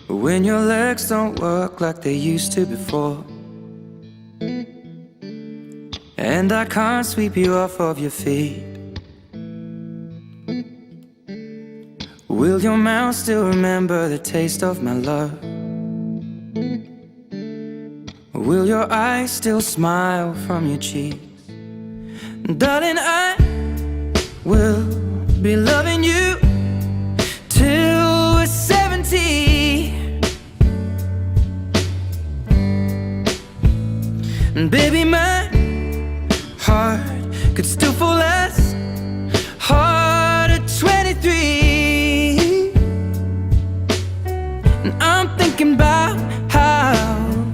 when your legs don't work like they used to before, and I can't sweep you off of your feet. Will your mouth still remember the taste of my love? Will your eyes still smile from your cheeks? Darling, I will be loving you till we're 70. And baby, my heart could still fall as hard at 23. And I'm thinking about how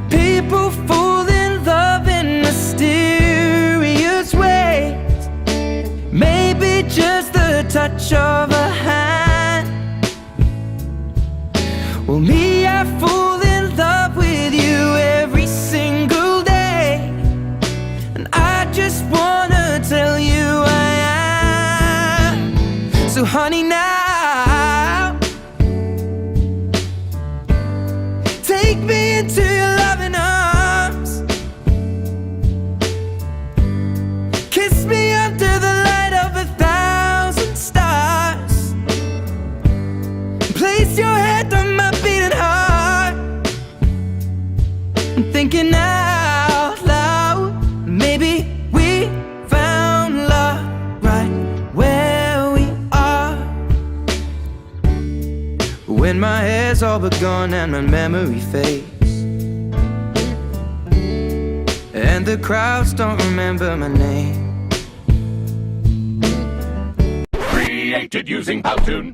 people fall in love in mysterious ways. Maybe just the touch of a hand. Well, me, I fall in love with you every single day, and I just wanna tell you I am. So honey, now take me into your loving arms. Kiss me under the light of 1,000 stars. Place your head on my beating heart. I'm thinking out loud, maybe we found love right where we are. When my hair's all but gone and my memory fades, and the crowds don't remember my name. Created using Powtoon.